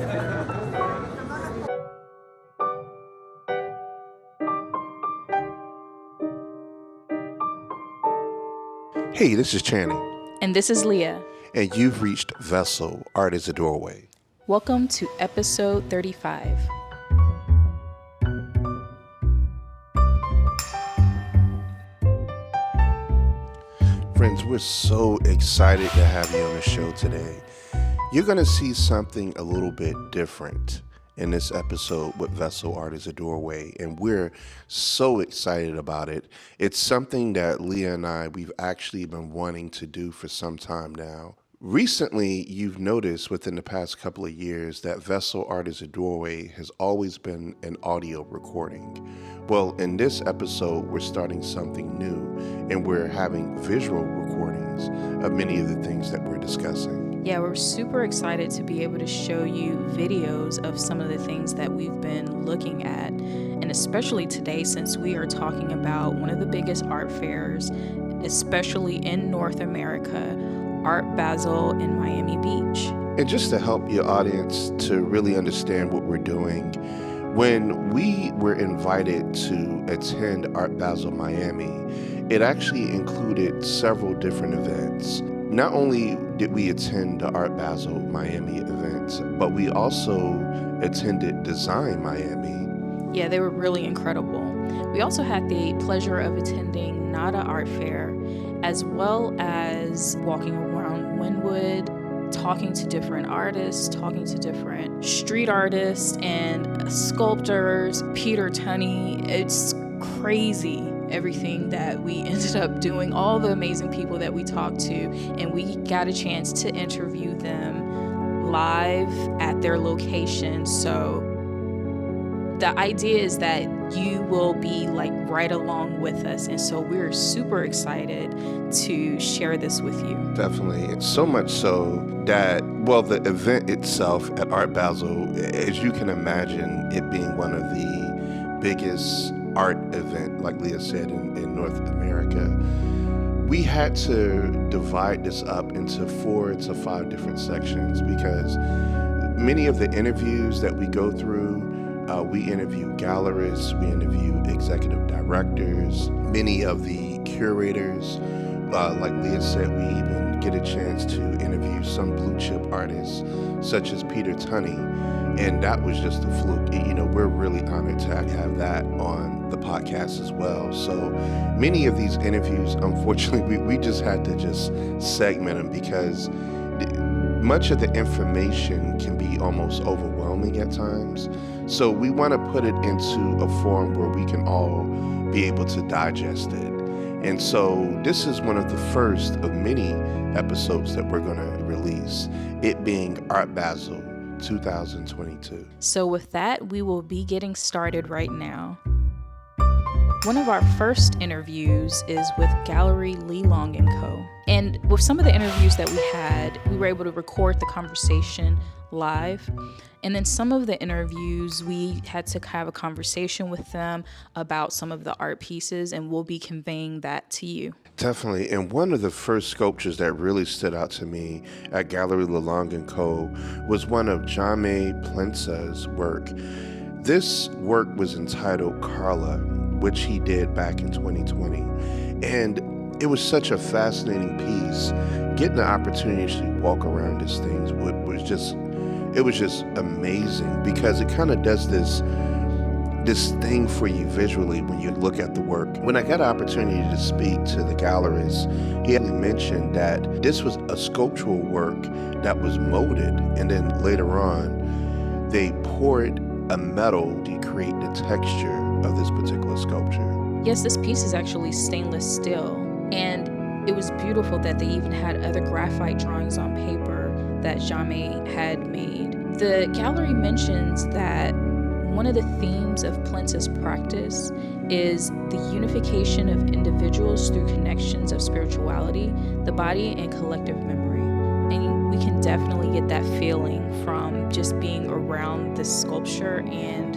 Hey, this is Channing. And this is Leah. And you've reached Vessel, Art is a Doorway. Welcome to episode 35. Friends, we're so excited to have you on the show today. You're going to see something a little bit different in this episode with Vessel Art is a Doorway, and we're so excited about it. It's something that Leah and I, we've actually been wanting to do for some time now. Recently, you've noticed within the past couple of years that Vessel Art is a Doorway has always been an audio recording. Well, in this episode, we're starting something new, and we're having visual recordings of many of the things that we're discussing. Yeah, we're super excited to be able to show you videos of some of the things that we've been looking at, and especially today since we are talking about one of the biggest art fairs, especially in North America, Art Basel in Miami Beach. And just to help your audience to really understand what we're doing, when we were invited to attend Art Basel Miami, it actually included several different events. Not only did we attend the Art Basel Miami events, but we also attended Design Miami. Yeah, they were really incredible. We also had the pleasure of attending Nada Art Fair, as well as walking around Wynwood, talking to different artists, talking to different street artists and sculptors, Peter Tunney. It's crazy everything that we ended up doing, all the amazing people that we talked to, and we got a chance to interview them live at their location. So the idea is that you will be like right along with us, and so we're super excited to share this with you. Definitely. It's so much so that, well, the event itself at Art Basel, as you can imagine, it being one of the biggest art event, like Leah said, in North America, we had to divide this up into 4 to 5 different sections because many of the interviews that we go through, we interview gallerists, we interview executive directors, many of the curators. Like Leah said, we even get a chance to interview some blue chip artists, such as Peter Tunney, and that was just a fluke. You know, we're really honored to have that on the podcast as well. So many of these interviews, unfortunately, we just had to just segment them because much of the information can be almost overwhelming at times. So we want to put it into a form where we can all be able to digest it. And so this is one of the first of many episodes that we're going to release, it being Art Basel 2022. So with that, we will be getting started right now. One of our first interviews is with Gallery Lelong Co. And with some of the interviews that we had, we were able to record the conversation live. And then some of the interviews, we had to have a conversation with them about some of the art pieces, and we'll be conveying that to you. Definitely. And one of the first sculptures that really stood out to me at Gallery Lelong Co. was one of Jaime Plensa's work. This work was entitled Carla, which he did back in 2020. And it was such a fascinating piece. Getting the opportunity to walk around this thing was just amazing because it kind of does this thing for you visually when you look at the work. When I got an opportunity to speak to the gallerist, he had mentioned that this was a sculptural work that was molded, and then later on, they poured a metal to create the texture of this particular sculpture. Yes, this piece is actually stainless steel, and it was beautiful that they even had other graphite drawings on paper that Jaime had made. The gallery mentions that one of the themes of Plensa's practice is the unification of individuals through connections of spirituality, the body, and collective memory. And we can definitely get that feeling from just being around this sculpture. And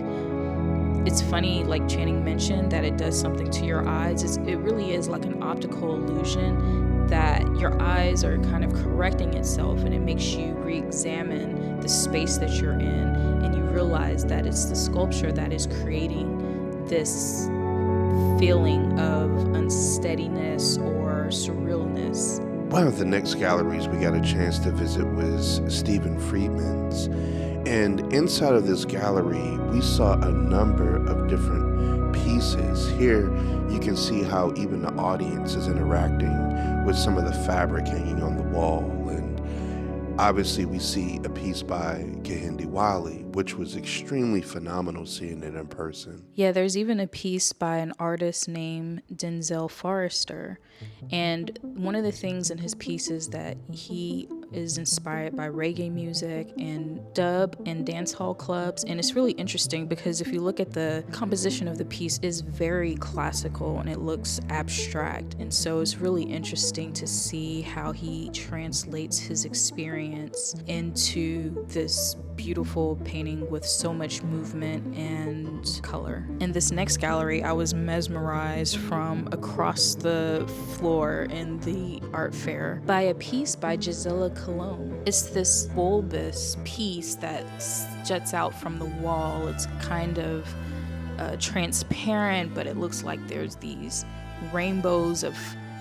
it's funny, like Channing mentioned, that it does something to your eyes. It really is like an optical illusion that your eyes are kind of correcting itself, and it makes you re-examine the space that you're in, and you realize that it's the sculpture that is creating this feeling of unsteadiness or surrealness. One of the next galleries we got a chance to visit was Stephen Friedman's. And inside of this gallery, we saw a number of different pieces. Here, you can see how even the audience is interacting with some of the fabric hanging on the wall. And obviously, we see a piece by Kahinde Wiley, which was extremely phenomenal seeing it in person. Yeah, there's even a piece by an artist named Denzil. And one of the things in his pieces that he is inspired by reggae music and dub and dance hall clubs. And it's really interesting because if you look at the composition of the piece, is very classical and it looks abstract. And so it's really interesting to see how he translates his experience into this beautiful painting with so much movement and color. In this next gallery, I was mesmerized from across the floor in the art fair by a piece by Gisela. It's this bulbous piece that juts out from the wall. It's kind of transparent, but it looks like there's these rainbows of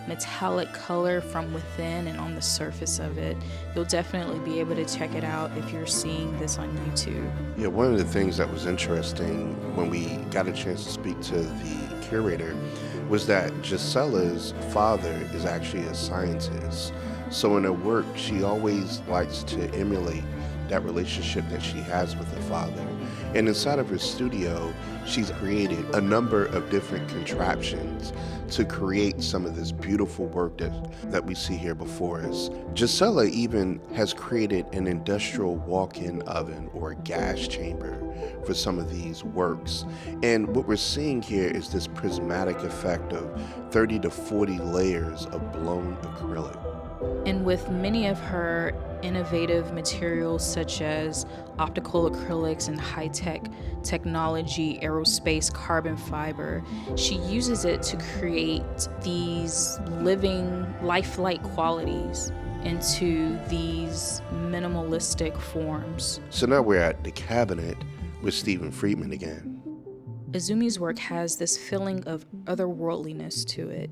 metallic color from within and on the surface of it. You'll definitely be able to check it out if you're seeing this on YouTube. Yeah, one of the things that was interesting when we got a chance to speak to the curator was that Gisela's father is actually a scientist. So in her work, she always likes to emulate that relationship that she has with her father. And inside of her studio, she's created a number of different contraptions to create some of this beautiful work that we see here before us. Gisela even has created an industrial walk-in oven or gas chamber for some of these works. And what we're seeing here is this prismatic effect of 30 to 40 layers of blown acrylic. And with many of her innovative materials such as optical acrylics and high-tech technology, aerospace, carbon fiber, she uses it to create these living, lifelike qualities into these minimalistic forms. So now we're at the cabinet with Stephen Friedman again. Izumi's work has this feeling of otherworldliness to it.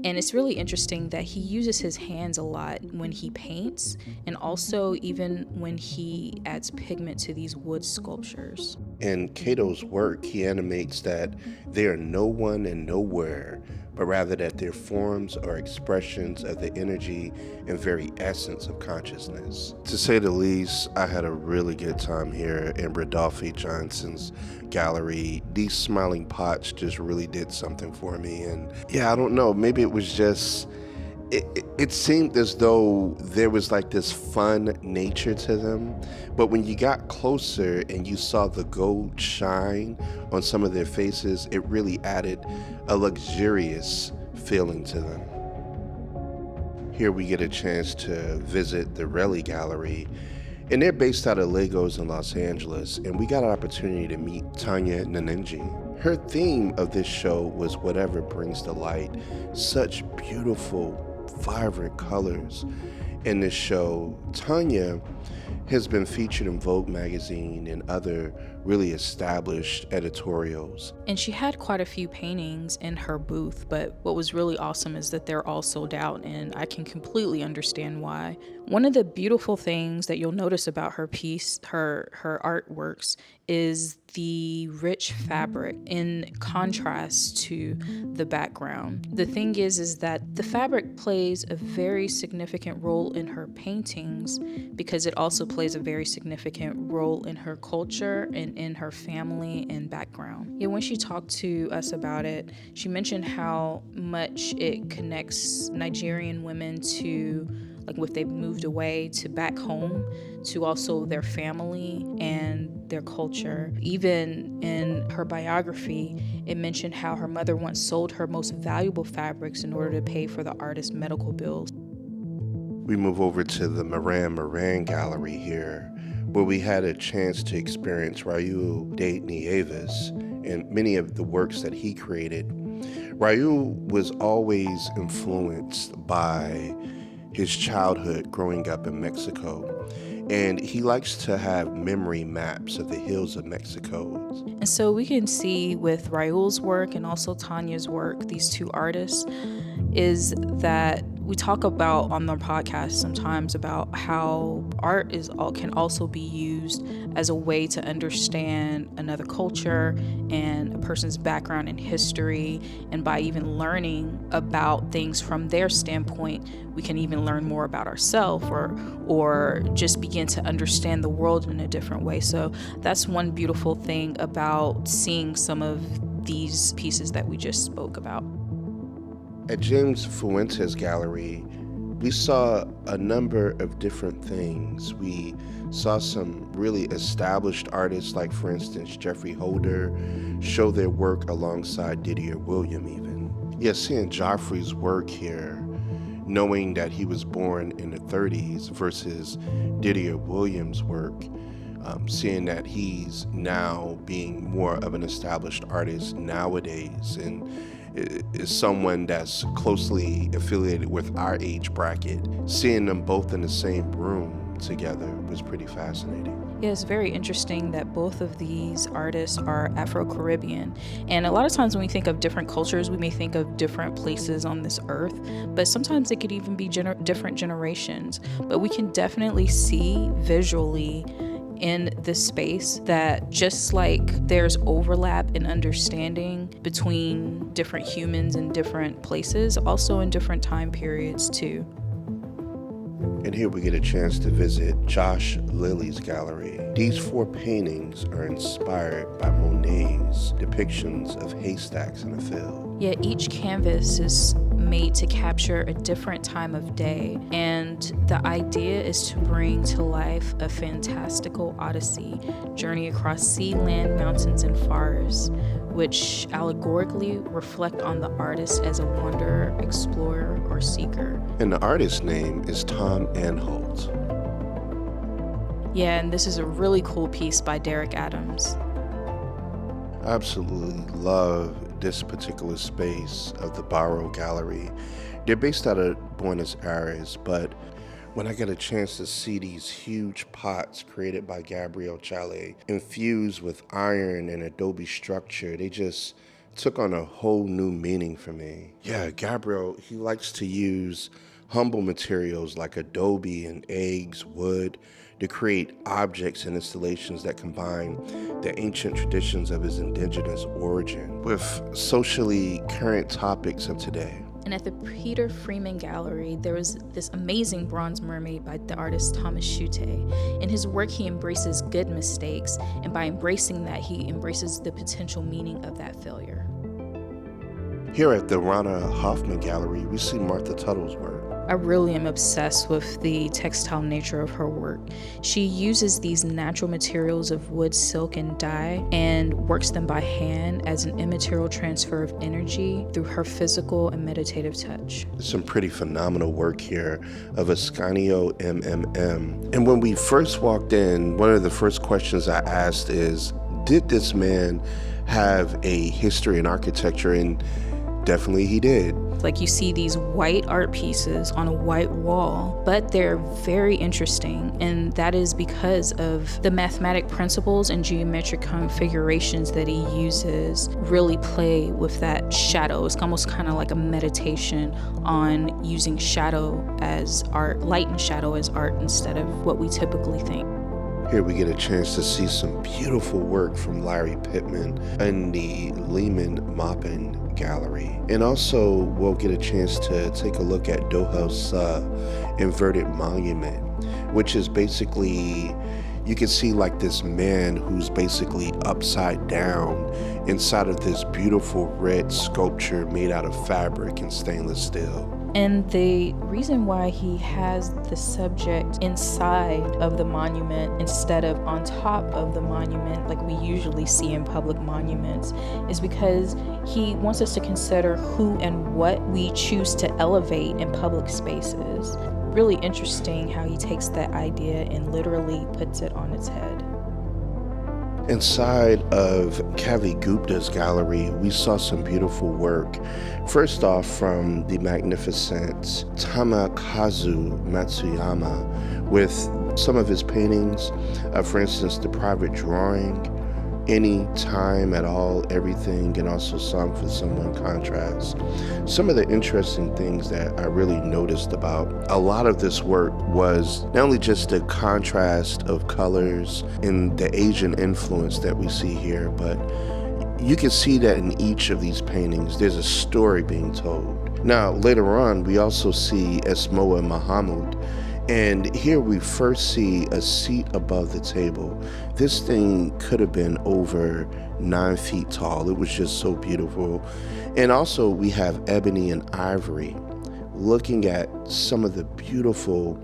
And it's really interesting that he uses his hands a lot when he paints, and also even when he adds pigment to these wood sculptures. In Kato's work, he animates that they are no one and nowhere, but rather that they're forms or expressions of the energy and very essence of consciousness. To say the least, I had a really good time here in Rodolphe Johnson's gallery. These smiling pots just really did something for me. And yeah, I don't know, maybe it was just, it seemed as though there was like this fun nature to them, but when you got closer and you saw the gold shine on some of their faces, it really added a luxurious feeling to them. Here we get a chance to visit the Rele Gallery, and they're based out of Lagos in Los Angeles, and we got an opportunity to meet Tonia and Nneji. Her theme of this show was whatever brings to light. Such beautiful, vibrant colors in this show. Tonia has been featured in Vogue magazine and other really established editorials. And she had quite a few paintings in her booth, but what was really awesome is that they're all sold out, and I can completely understand why. One of the beautiful things that you'll notice about her piece, her artworks, is the rich fabric in contrast to the background. The thing is that the fabric plays a very significant role in her paintings because it also plays a very significant role in her culture and in her family and background. Yeah, when she talked to us about it, she mentioned how much it connects Nigerian women to, like, if they've moved away to back home, to also their family and their culture. Even in her biography, it mentioned how her mother once sold her most valuable fabrics in order to pay for the artist's medical bills. We move over to the Morán Gallery here, where we had a chance to experience Raúl de Nieves and many of the works that he created. Raúl was always influenced by his childhood growing up in Mexico, and he likes to have memory maps of the hills of Mexico. And so we can see with Raúl's work and also Tonia's work, these two artists, is that we talk about on the podcast sometimes about how art can also be used as a way to understand another culture and a person's background and history, and by even learning about things from their standpoint, we can even learn more about ourselves or just begin to understand the world in a different way. So that's one beautiful thing about seeing some of these pieces that we just spoke about. At James Fuentes Gallery, we saw a number of different things. We saw some really established artists, like, for instance, Geoffrey Holder, show their work alongside Didier William even. Yeah, seeing Geoffrey's work here, knowing that he was born in the 30s versus Didier Williams' work, seeing that he's now being more of an established artist nowadays and is someone that's closely affiliated with our age bracket. Seeing them both in the same room together was pretty fascinating. Yeah, it's very interesting that both of these artists are Afro-Caribbean. And a lot of times when we think of different cultures, we may think of different places on this earth, but sometimes it could even be different generations. But we can definitely see visually in this space that just like there's overlap in understanding between different humans in different places, also in different time periods too. And here we get a chance to visit Josh Lilly's gallery. These 4 paintings are inspired by Monet's depictions of haystacks in a field. Yeah, each canvas is made to capture a different time of day, and the idea is to bring to life a fantastical odyssey, journey across sea, land, mountains, and forests, which allegorically reflect on the artist as a wanderer, explorer, or seeker. And the artist's name is Tom Anholt. Yeah, and this is a really cool piece by Derrick Adams. I absolutely love this particular space of the Borro Gallery. They're based out of Buenos Aires, but when I get a chance to see these huge pots created by Gabriel Chaile, infused with iron and adobe structure, they just took on a whole new meaning for me. Yeah, Gabriel, he likes to use humble materials like adobe and eggs, wood, to create objects and installations that combine the ancient traditions of his indigenous origin with socially current topics of today. And at the Peter Freeman Gallery, there was this amazing bronze mermaid by the artist Thomas Schute. In his work, he embraces good mistakes, and by embracing that, he embraces the potential meaning of that failure. Here at the Rana Hoffman Gallery, we see Martha Tuttle's work. I really am obsessed with the textile nature of her work. She uses these natural materials of wood, silk, and dye and works them by hand as an immaterial transfer of energy through her physical and meditative touch. Some pretty phenomenal work here of Ascanio MMM. And when we first walked in, one of the first questions I asked is, did this man have a history in architecture? And definitely he did. Like, you see these white art pieces on a white wall, but they're very interesting, and that is because of the mathematic principles and geometric configurations that he uses really play with that shadow. It's almost kind of like a meditation on using shadow as art, light and shadow as art, instead of what we typically think. Here we get a chance to see some beautiful work from Larry Pittman in the Lehman Maupin Gallery. And also we'll get a chance to take a look at Dohel's inverted monument, which is basically, you can see like this man who's basically upside down inside of this beautiful red sculpture made out of fabric and stainless steel. And the reason why he has the subject inside of the monument instead of on top of the monument like we usually see in public monuments is because he wants us to consider who and what we choose to elevate in public spaces. Really interesting how he takes that idea and literally puts it on its head. Inside of Kavi Gupta's gallery, we saw some beautiful work. First off, from the magnificent Tamakazu Matsuyama with some of his paintings, for instance, The Private Drawing, Any Time at All, Everything, and also Song for Someone Contrast. Some of the interesting things that I really noticed about a lot of this work was not only just the contrast of colors and the Asian influence that we see here, but you can see that in each of these paintings, there's a story being told. Now, later on, we also see Esmoa Mahamud, and here we first see a seat above the table. This thing could have been over 9 feet tall. It was just so beautiful. And also we have Ebony and Ivory looking at some of the beautiful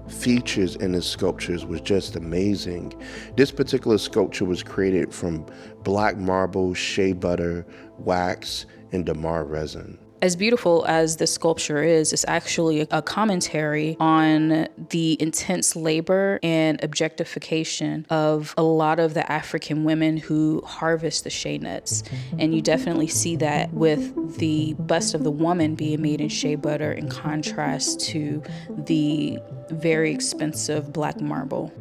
features in the sculptures was just amazing. This particular sculpture was created from black marble, shea butter, wax, and damar resin. As beautiful as the sculpture is, it's actually a commentary on the intense labor and objectification of a lot of the African women who harvest the shea nuts. And you definitely see that with the bust of the woman being made in shea butter in contrast to the very expensive black marble.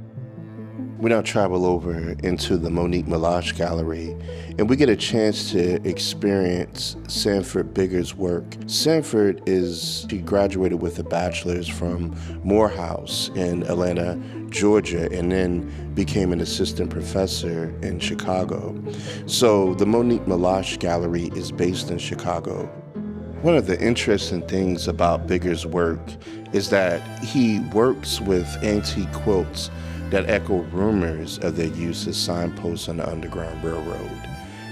We now travel over into the Monique Milosh Gallery, and we get a chance to experience Sanford Bigger's work. Sanford she graduated with a bachelor's from Morehouse in Atlanta, Georgia, and then became an assistant professor in Chicago. So the Monique Milosh Gallery is based in Chicago. One of the interesting things about Bigger's work is that he works with antique quilts that echo rumors of their use as signposts on the Underground Railroad.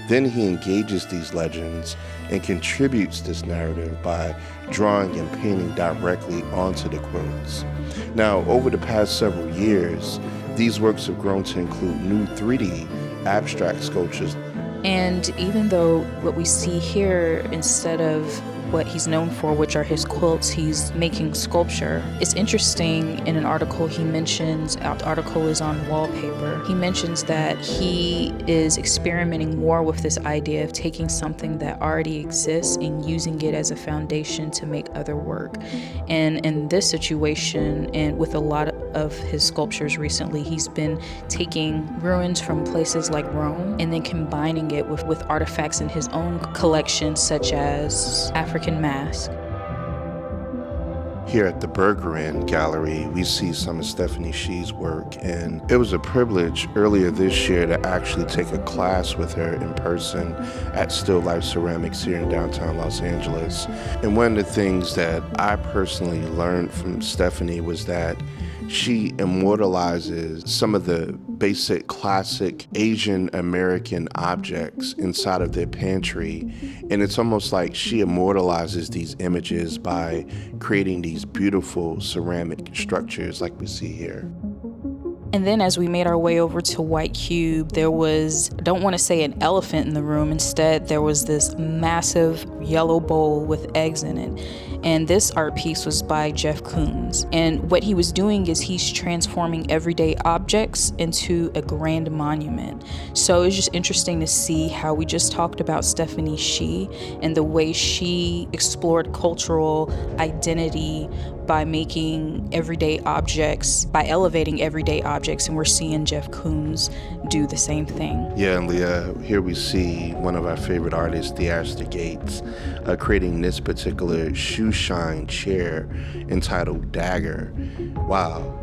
Then he engages these legends and contributes this narrative by drawing and painting directly onto the quilts. Now, over the past several years, these works have grown to include new 3D abstract sculptures. And even though what we see here, instead of what he's known for, which are his quilts, he's making sculpture. It's interesting, in an article he mentions, the article is on wallpaper, he mentions that he is experimenting more with this idea of taking something that already exists and using it as a foundation to make other work. And in this situation, and with a lot of his sculptures recently, he's been taking ruins from places like Rome and then combining it with artifacts in his own collection, such as African mask. Here at the Bergerain Gallery, we see some of Stephanie Shee's work, and it was a privilege earlier this year to actually take a class with her in person at Still Life Ceramics here in downtown Los Angeles. And one of the things that I personally learned from Stephanie was that she immortalizes some of the basic classic Asian American objects inside of their pantry. And it's almost like she immortalizes these images by creating these beautiful ceramic structures like we see here. And then as we made our way over to White Cube, there was, I don't want to say an elephant in the room, instead there was this massive yellow bowl with eggs in it. And this art piece was by Jeff Koons. And what he was doing is he's transforming everyday objects into a grand monument. So it's just interesting to see how we just talked about Stephanie Shee and the way she explored cultural identity by making everyday objects, by elevating everyday objects, and we're seeing Jeff Koons do the same thing. Yeah, and Leah, here we see one of our favorite artists, Theaster Gates, creating this particular shoe shine chair entitled Dagger. Wow.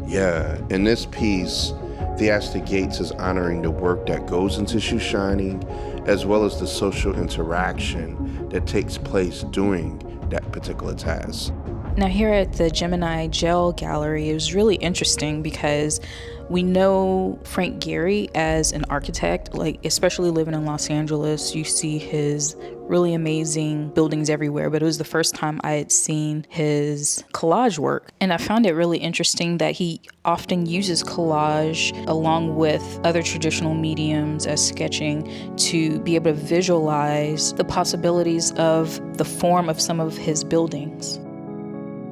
Yeah, in this piece, Theaster Gates is honoring the work that goes into shoe shining, as well as the social interaction that takes place doing that particular task. Now here at the Gemini G.E.L Gallery, it was really interesting because we know Frank Gehry as an architect, like especially living in Los Angeles, you see his really amazing buildings everywhere, but it was the first time I had seen his collage work. And I found it really interesting that he often uses collage along with other traditional mediums as sketching to be able to visualize the possibilities of the form of some of his buildings.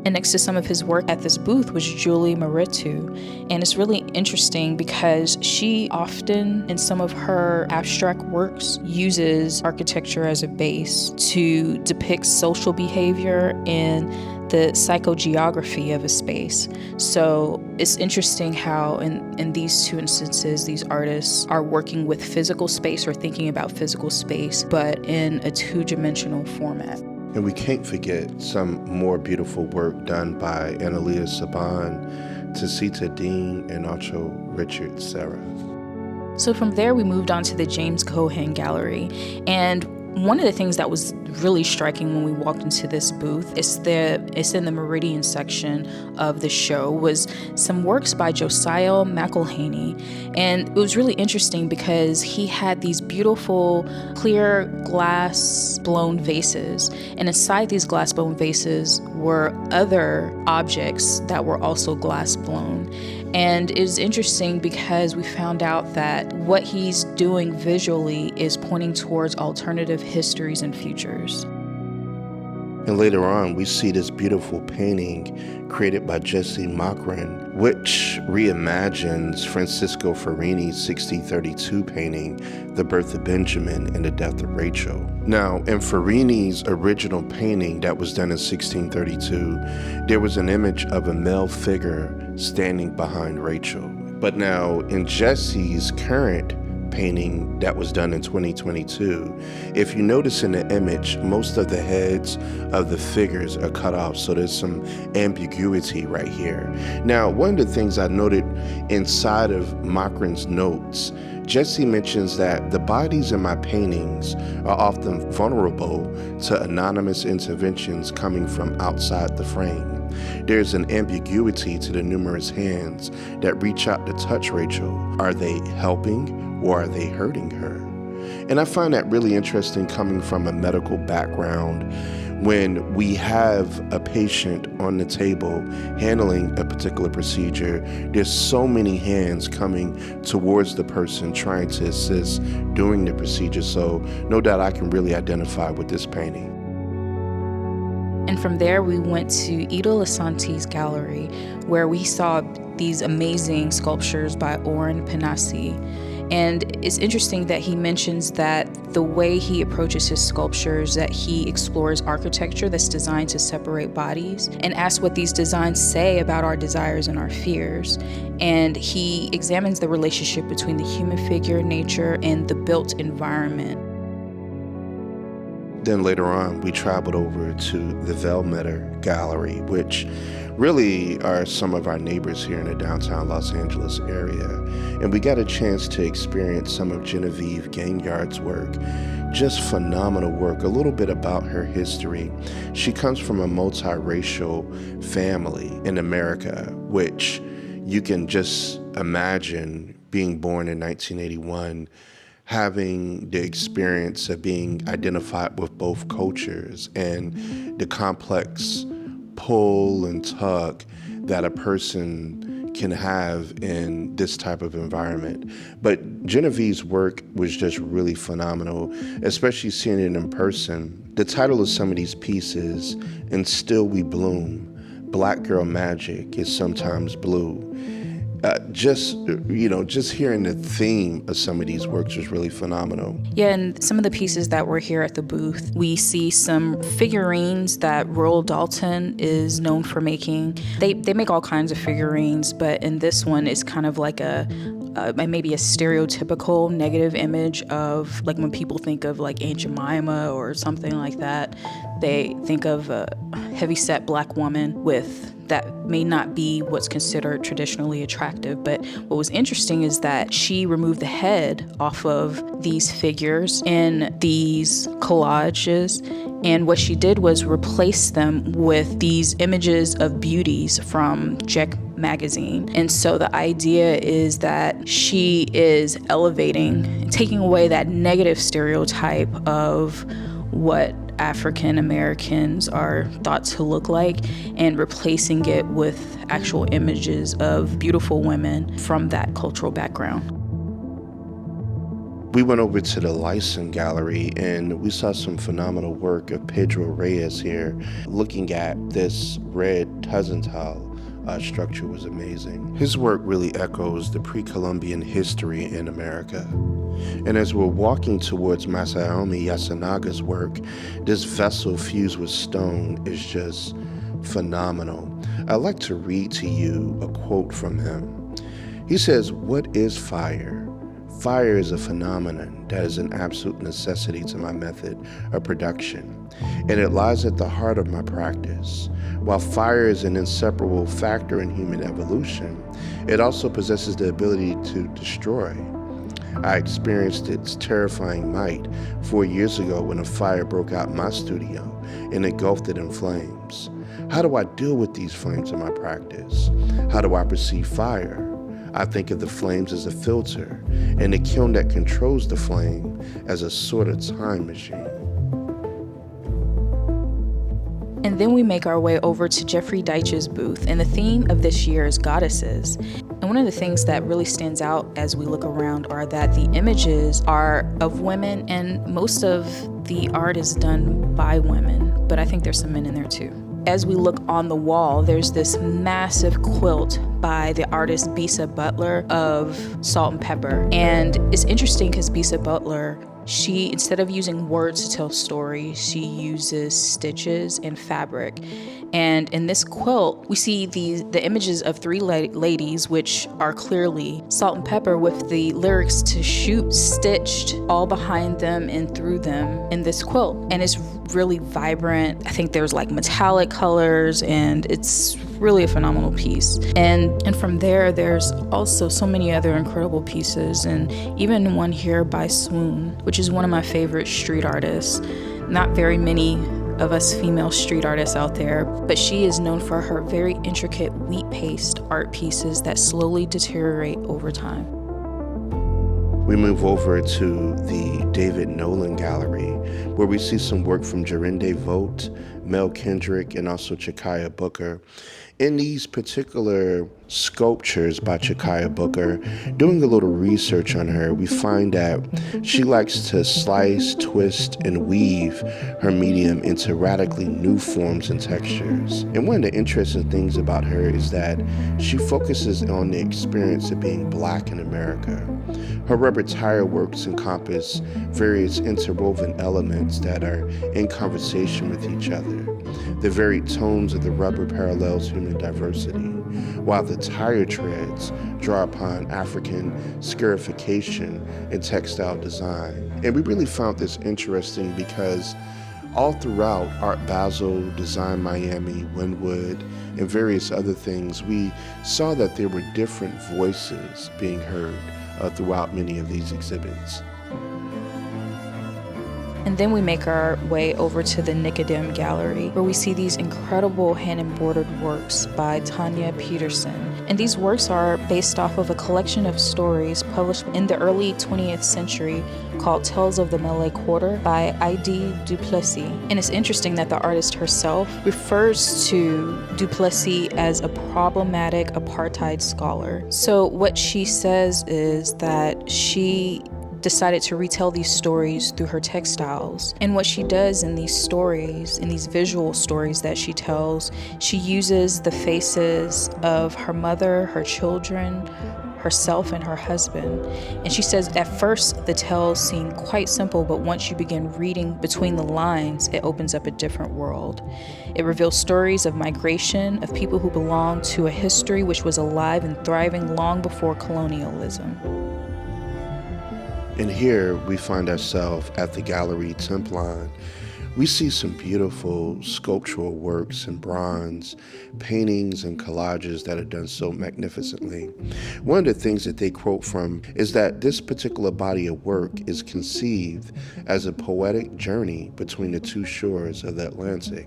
And next to some of his work at this booth was Julie Maritou. And it's really interesting because she often, in some of her abstract works, uses architecture as a base to depict social behavior and the psychogeography of a space. So it's interesting how in these two instances, these artists are working with physical space or thinking about physical space, but in a two-dimensional format. And we can't forget some more beautiful work done by Analia Saban, Tacita Dean, and also Richard Serra. So from there, we moved on to the James Cohen Gallery. And one of the things that was really striking when we walked into this booth, it's in the Meridian section of the show, was some works by Josiah McElhaney. And it was really interesting because he had these beautiful clear glass blown vases, and inside these glass blown vases were other objects that were also glass blown. And it was interesting because we found out that what he's doing visually is pointing towards alternative histories and futures. And later on, we see this beautiful painting created by Jesse Mockran, which reimagines Francisco Ferrini's 1632 painting, The Birth of Benjamin and the Death of Rachel. Now, in Ferrini's original painting that was done in 1632, there was an image of a male figure standing behind Rachel. But now, in Jesse's current painting that was done in 2022, if you notice in the image, most of the heads of the figures are cut off, so there's some ambiguity right here. Now, one of the things I noted inside of Mockran's notes, Jesse mentions that the bodies in my paintings are often vulnerable to anonymous interventions coming from outside the frame. There's an ambiguity to the numerous hands that reach out to touch Rachel. Are they helping or are they hurting her? And I find that really interesting coming from a medical background. When we have a patient on the table handling a particular procedure, there's so many hands coming towards the person trying to assist during the procedure. So no doubt I can really identify with this painting. And from there, we went to Ida Lasante's gallery, where we saw these amazing sculptures by Oren Penassi. And it's interesting that he mentions that the way he approaches his sculptures, that he explores architecture that's designed to separate bodies and asks what these designs say about our desires and our fears. And he examines the relationship between the human figure, nature, and the built environment. Then later on, we traveled over to the Velmeter Gallery, which really are some of our neighbors here in the downtown Los Angeles area. And we got a chance to experience some of Genevieve Gaignard's work. Just phenomenal work. A little bit about her history. She comes from a multiracial family in America, which you can just imagine being born in 1981, having the experience of being identified with both cultures and the complex pull and tug that a person can have in this type of environment. But Genevieve's work was just really phenomenal, especially seeing it in person. The title of some of these pieces, And Still We Bloom, Black Girl Magic is Sometimes Blue. Just hearing the theme of some of these works was really phenomenal. Yeah, and some of the pieces that were here at the booth, we see some figurines that Royal Dalton is known for making. They make all kinds of figurines, but in this one, it's kind of like maybe a stereotypical negative image of, like, when people think of like Aunt Jemima or something like that, they think of a heavy-set black woman with that may not be what's considered traditionally attractive. But what was interesting is that she removed the head off of these figures in these collages, and what she did was replace them with these images of beauties from Jack magazine. And so the idea is that she is elevating, taking away that negative stereotype of what African Americans are thought to look like and replacing it with actual images of beautiful women from that cultural background. We went over to the Lyson Gallery and we saw some phenomenal work of Pedro Reyes here. Looking at this red Tuzentile structure was amazing. His work really echoes the pre-Columbian history in America. And as we're walking towards Masaomi Yasunaga's work, this vessel fused with stone is just phenomenal. I'd like to read to you a quote from him. He says, "What is fire? Fire is a phenomenon that is an absolute necessity to my method of production, and it lies at the heart of my practice. While fire is an inseparable factor in human evolution, it also possesses the ability to destroy. I experienced its terrifying might 4 years ago when a fire broke out in my studio and engulfed it in flames. How do I deal with these flames in my practice? How do I perceive fire? I think of the flames as a filter, and the kiln that controls the flame as a sort of time machine." And then we make our way over to Geoffrey Deitch's booth, and the theme of this year is goddesses. And one of the things that really stands out as we look around are that the images are of women, and most of the art is done by women, but I think there's some men in there too. As we look on the wall, there's this massive quilt by the artist Bisa Butler of Salt and Pepper. And it's interesting because Bisa Butler, she, instead of using words to tell stories, she uses stitches and fabric. And in this quilt, we see the images of three ladies, which are clearly Salt and Pepper, with the lyrics to Schute stitched all behind them and through them in this quilt. And it's really vibrant. I think there's like metallic colors, and it's really a phenomenal piece. And from there's also so many other incredible pieces, and even one here by Swoon, which is one of my favorite street artists. Not very many of us female street artists out there, but she is known for her very intricate wheat paste art pieces that slowly deteriorate over time. We move over to the David Nolan Gallery, where we see some work from Jorinde Vogt, Mel Kendrick, and also Chakaya Booker. In these particular sculptures by Chakaya Booker, doing a little research on her, we find that she likes to slice, twist, and weave her medium into radically new forms and textures. And one of the interesting things about her is that she focuses on the experience of being Black in America. Her rubber tire works encompass various interwoven elements that are in conversation with each other. The very tones of the rubber parallels human diversity, while the tire treads draw upon African scarification and textile design. And we really found this interesting because all throughout Art Basel, Design Miami, Wynwood, and various other things, we saw that there were different voices being heard throughout many of these exhibits. And then we make our way over to the Nicodem Gallery, where we see these incredible hand-embroidered works by Tanya Peterson. And these works are based off of a collection of stories published in the early 20th century called Tales of the Malay Quarter by I.D. Duplessis. And it's interesting that the artist herself refers to Duplessis as a problematic apartheid scholar. So what she says is that she decided to retell these stories through her textiles. And what she does in these stories, in these visual stories that she tells, she uses the faces of her mother, her children, herself, and her husband. And she says at first the tales seem quite simple, but once you begin reading between the lines, it opens up a different world. It reveals stories of migration, of people who belong to a history which was alive and thriving long before colonialism. And here we find ourselves at the Gallery Templon. We see some beautiful sculptural works in bronze, paintings and collages that are done so magnificently. One of the things that they quote from is that this particular body of work is conceived as a poetic journey between the two shores of the Atlantic.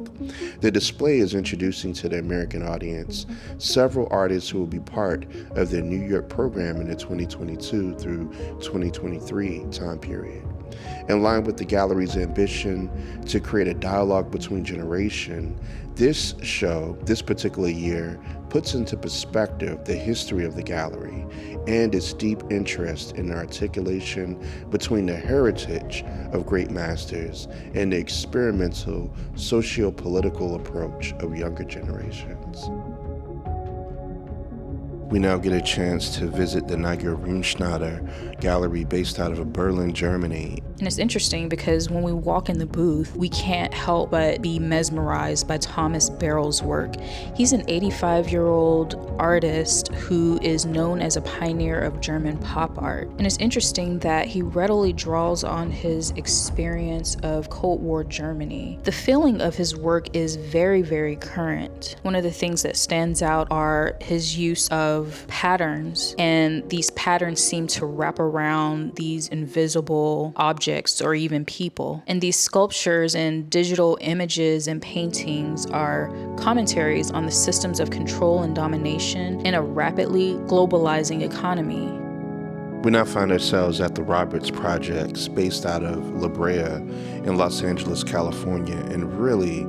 The display is introducing to the American audience several artists who will be part of their New York program in the 2022 through 2023 time period. In line with the gallery's ambition to create a dialogue between generations, this show, this particular year, puts into perspective the history of the gallery and its deep interest in the articulation between the heritage of great masters and the experimental socio-political approach of younger generations. We now get a chance to visit the Nneji Gallery based out of Berlin, Germany. And it's interesting because when we walk in the booth, we can't help but be mesmerized by Thomas Barrell's work. He's an 85-year-old artist who is known as a pioneer of German pop art. And it's interesting that he readily draws on his experience of Cold War Germany. The feeling of his work is very, very current. One of the things that stands out are his use of patterns, and these patterns seem to wrap around these invisible objects or even people. And these sculptures and digital images and paintings are commentaries on the systems of control and domination in a rapidly globalizing economy. We now find ourselves at the Roberts Projects based out of La Brea in Los Angeles, California. And really,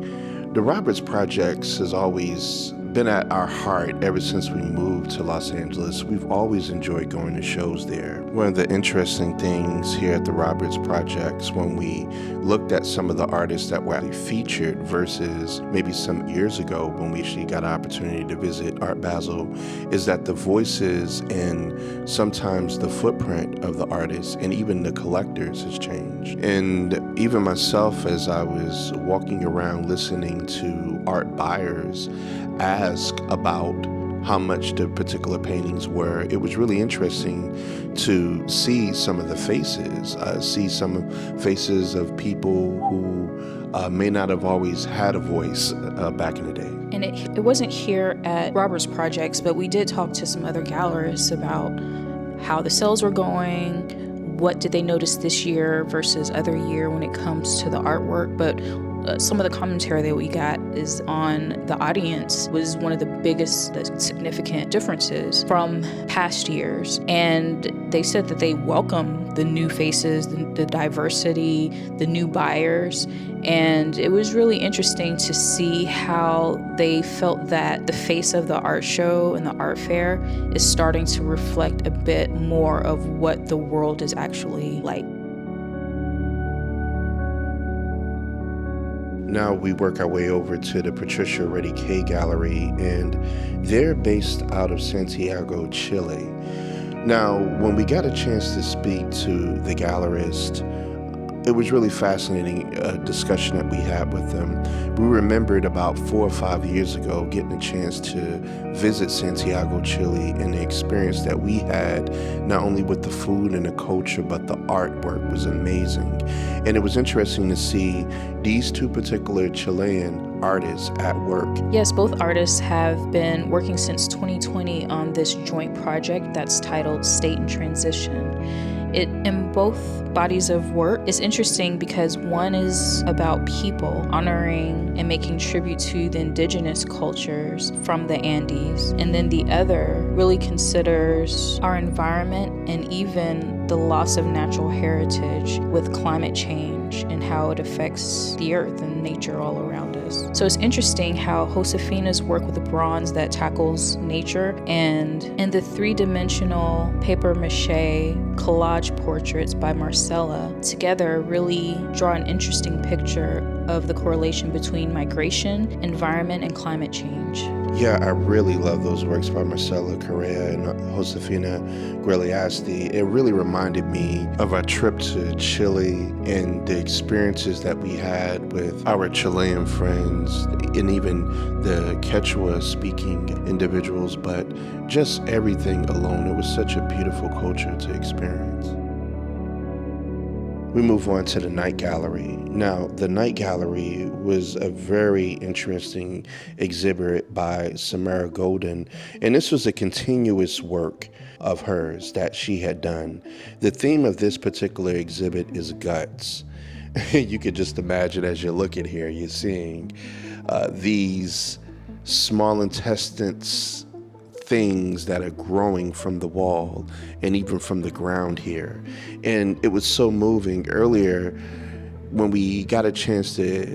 the Roberts Projects has always been at our heart ever since we moved to Los Angeles. We've always enjoyed going to shows there. One of the interesting things here at the Roberts Projects, when we looked at some of the artists that were featured versus maybe some years ago when we actually got an opportunity to visit Art Basel, is that the voices and sometimes the footprint of the artists and even the collectors has changed. And even myself, as I was walking around listening to art buyers ask about how much the particular paintings were, it was really interesting to see some of the faces, see some faces of people who may not have always had a voice back in the day. And it wasn't here at Roberts Projects, but we did talk to some other gallerists about how the sales were going, what did they notice this year versus other year when it comes to the artwork. But some of the commentary that we got is on the audience was one of the biggest significant differences from past years. And they said that they welcome the new faces, the diversity, the new buyers. And it was really interesting to see how they felt that the face of the art show and the art fair is starting to reflect a bit more of what the world is actually like. Now we work our way over to the Patricia Reddy K Gallery, and they're based out of Santiago, Chile. Now, when we got a chance to speak to the gallerist, it was really fascinating discussion that we had with them. We remembered about 4 or 5 years ago getting a chance to visit Santiago, Chile, and the experience that we had, not only with the food and the culture, but the artwork was amazing. And it was interesting to see these two particular Chilean artists at work. Yes, both artists have been working since 2020 on this joint project that's titled State in Transition. In both bodies of work, it's interesting because one is about people honoring and making tribute to the indigenous cultures from the Andes, and then the other really considers our environment and even the loss of natural heritage with climate change and how it affects the earth and nature all around us. So it's interesting how Josefina's work with the bronze that tackles nature and the three-dimensional papier-mâché collage portraits by Marcella together really draw an interesting picture of the correlation between migration, environment, and climate change. Yeah, I really love those works by Marcella Correa and Josefina Guerliasti. It really reminded me of our trip to Chile and the experiences that we had with our Chilean friends and even the Quechua-speaking individuals, but just everything alone. It was such a beautiful culture to experience. We move on to the Night Gallery. Now, the Night Gallery was a very interesting exhibit by Samara Golden, and this was a continuous work of hers that she had done. The theme of this particular exhibit is guts. You could just imagine as you're looking here, you're seeing these small intestines things that are growing from the wall and even from the ground here. And it was so moving. Earlier, when we got a chance to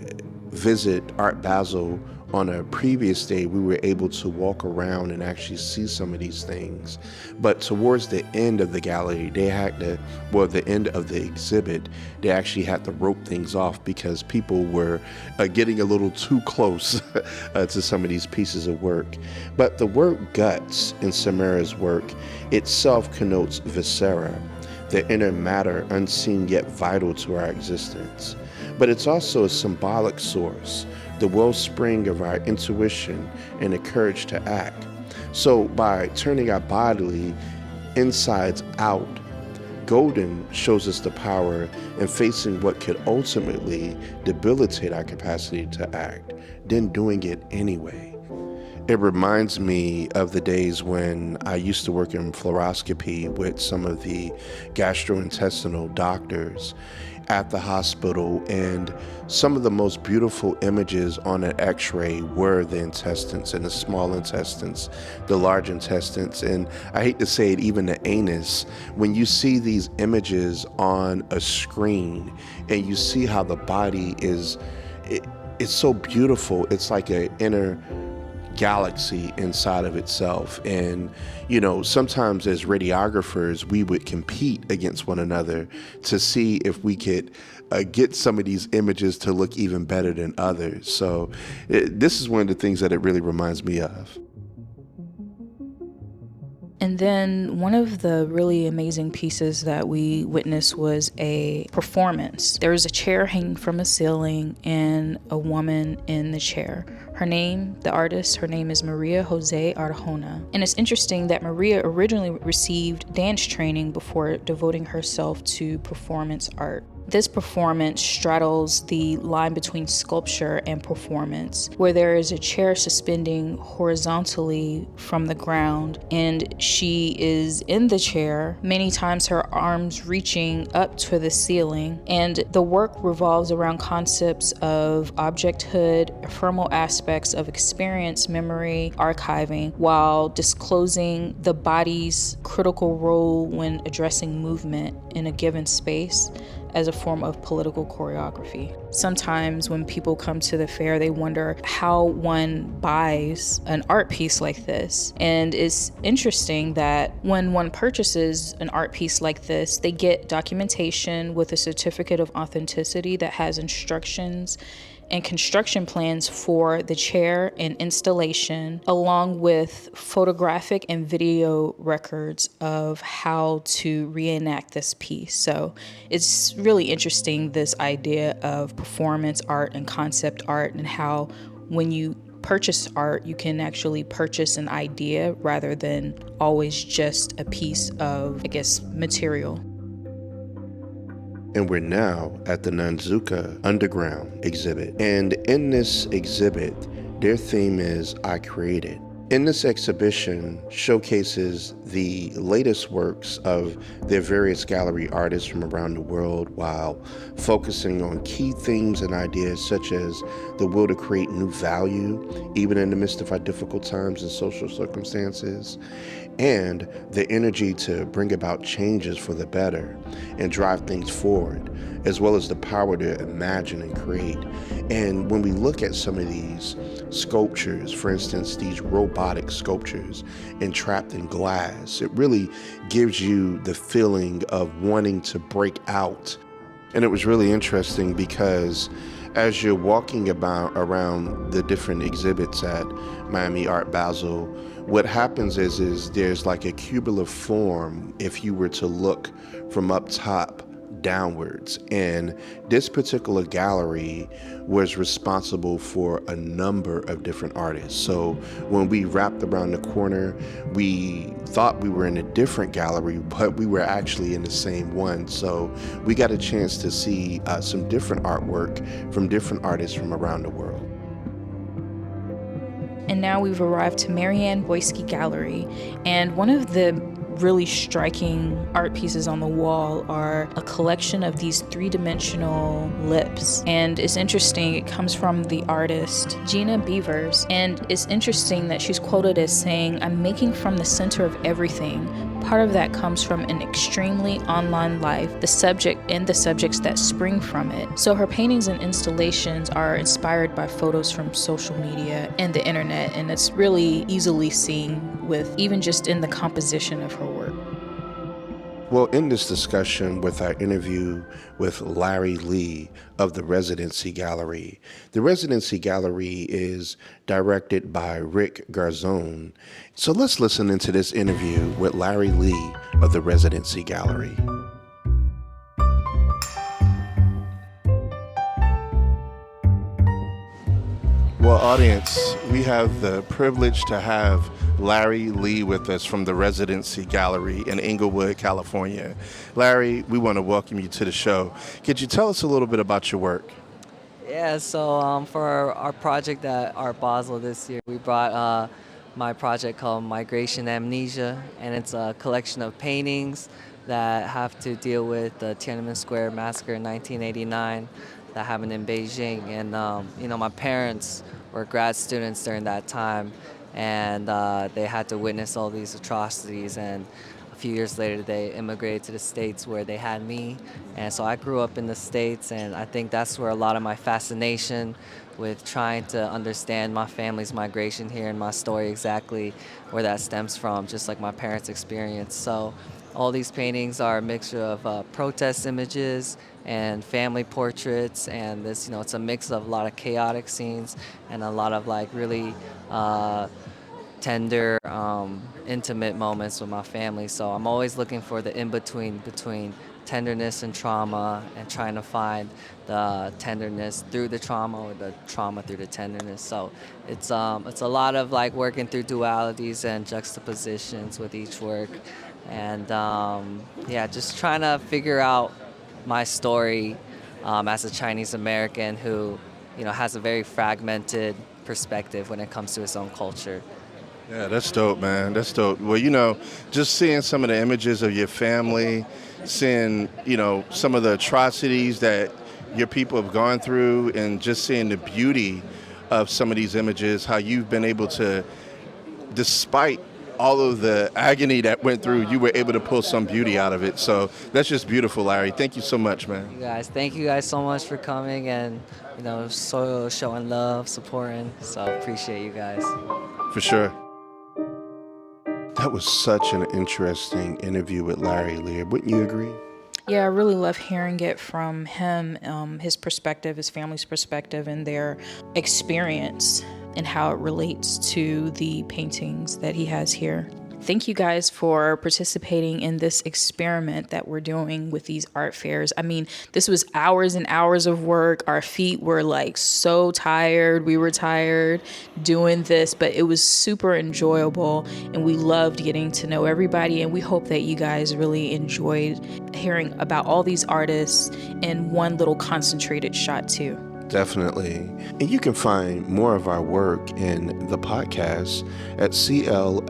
visit Art Basel on a previous day, we were able to walk around and actually see some of these things. But towards the end of the gallery, the end of the exhibit, they actually had to rope things off because people were getting a little too close to some of these pieces of work. But the word guts in Samara's work itself connotes viscera, the inner matter unseen yet vital to our existence. But it's also a symbolic source, the wellspring of our intuition and the courage to act. So by turning our bodily insides out, Golden shows us the power in facing what could ultimately debilitate our capacity to act, then doing it anyway. It reminds me of the days when I used to work in fluoroscopy with some of the gastrointestinal doctors at the hospital, and some of the most beautiful images on an x-ray were the intestines and the small intestines, the large intestines, and I hate to say it, even the anus. When you see these images on a screen and you see how the body it's so beautiful. It's like an inner galaxy inside of itself. And sometimes as radiographers we would compete against one another to see if we could get some of these images to look even better than others. So this is one of the things that it really reminds me of. And then one of the really amazing pieces that we witnessed was a performance. There was a chair hanging from a ceiling and a woman in the chair. Her name, the artist, her name is Maria Jose Arjona. And it's interesting that Maria originally received dance training before devoting herself to performance art. This performance straddles the line between sculpture and performance, where there is a chair suspending horizontally from the ground, and she is in the chair, many times her arms reaching up to the ceiling, and the work revolves around concepts of objecthood, ephemeral aspects of experience, memory, archiving, while disclosing the body's critical role when addressing movement in a given space as a form of political choreography. Sometimes when people come to the fair, they wonder how one buys an art piece like this. And it's interesting that when one purchases an art piece like this, they get documentation with a certificate of authenticity that has instructions and construction plans for the chair and installation, along with photographic and video records of how to reenact this piece. So it's really interesting, this idea of performance art and concept art, and how when you purchase art, you can actually purchase an idea rather than always just a piece of, material. And we're now at the Nanzuka Underground exhibit. And in this exhibit, their theme is I Created. In this exhibition showcases the latest works of their various gallery artists from around the world, while focusing on key themes and ideas such as the will to create new value, even in the midst of our difficult times and social circumstances, and the energy to bring about changes for the better and drive things forward, as well as the power to imagine and create. And when we look at some of these sculptures, for instance, these robotic sculptures entrapped in glass, it really gives you the feeling of wanting to break out. And it was really interesting because as you're walking around the different exhibits at Miami Art Basel, what happens is there's like a cubular form if you were to look from up top downwards. And this particular gallery was responsible for a number of different artists. So when we wrapped around the corner, we thought we were in a different gallery, but we were actually in the same one. So we got a chance to see some different artwork from different artists from around the world. And now we've arrived to Marianne Boyski Gallery, and one of the really striking art pieces on the wall are a collection of these three-dimensional lips. And it's interesting, it comes from the artist Gina Beavers, and it's interesting that she's quoted as saying, "I'm making from the center of everything part of that comes from an extremely online life, the subject and the subjects that spring from it. So her paintings and installations are inspired by photos from social media and the internet, and it's really easily seen with even just in the composition of her work. Well, in this discussion with our interview with Larry Lee of the Residency Gallery, the Residency Gallery is directed by Rick Garzone. So let's listen into this interview with Larry Lee of the Residency Gallery. Well, audience, we have the privilege to have Larry Lee with us from the Residency Gallery in Inglewood, California. Larry, we want to welcome you to the show. Could you tell us a little bit about your work? Yeah, so for our project at Art Basel this year, we brought my project called Migration Amnesia, and it's a collection of paintings that have to deal with the Tiananmen Square massacre in 1989 that happened in Beijing. And, my parents were grad students during that time, and they had to witness all these atrocities, and a few years later they immigrated to the States where they had me. And so I grew up in the States, and I think that's where a lot of my fascination with trying to understand my family's migration here and my story, exactly where that stems from, just like my parents' experience. So all these paintings are a mixture of protest images and family portraits, and this, it's a mix of a lot of chaotic scenes and a lot of really tender, intimate moments with my family. So I'm always looking for the in-between between tenderness and trauma, and trying to find the tenderness through the trauma or the trauma through the tenderness. So it's a lot of working through dualities and juxtapositions with each work, and just trying to figure out my story as a Chinese American who has a very fragmented perspective when it comes to his own culture. Yeah, that's dope, man. That's dope. Well, just seeing some of the images of your family, seeing, some of the atrocities that your people have gone through, and just seeing the beauty of some of these images, how you've been able to, despite all of the agony that went through, you were able to pull some beauty out of it. So that's just beautiful, Larry. Thank you so much, man. Thank you guys so much for coming and, so showing love, supporting. So appreciate you guys. For sure. That was such an interesting interview with Larry Lee. Wouldn't you agree? Yeah, I really love hearing it from him, his perspective, his family's perspective, and their experience and how it relates to the paintings that he has here. Thank you guys for participating in this experiment that we're doing with these art fairs. I mean, this was hours and hours of work. Our feet were so tired. We were tired doing this, but it was super enjoyable, and we loved getting to know everybody. And we hope that you guys really enjoyed hearing about all these artists in one little concentrated shot too. Definitely. And you can find more of our work in the podcast at clss.studio.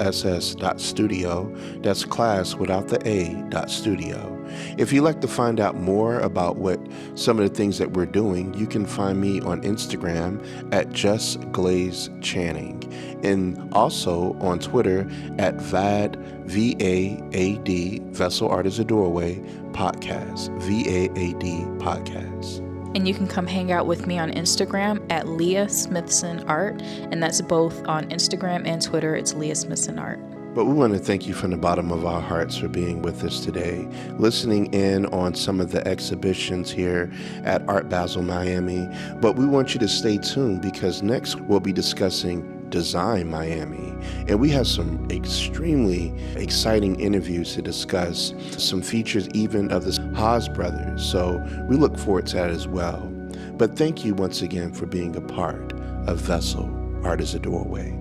That's class without the A.studio. If you'd like to find out more about what some of the things that we're doing, you can find me on Instagram at justglazechanning, and also on Twitter at VAD, V-A-A-D, Vessel Art is a Doorway, podcast, V-A-A-D, podcast. And you can come hang out with me on Instagram at Leah Smithson Art, and that's both on Instagram and Twitter. It's Leah Smithson Art. But we want to thank you from the bottom of our hearts for being with us today, listening in on some of the exhibitions here at Art Basel Miami. But we want you to stay tuned, because next we'll be discussing Design Miami. And we have some extremely exciting interviews to discuss, some features even of the Haas brothers. So we look forward to that as well. But thank you once again for being a part of Vessel Art is a Doorway.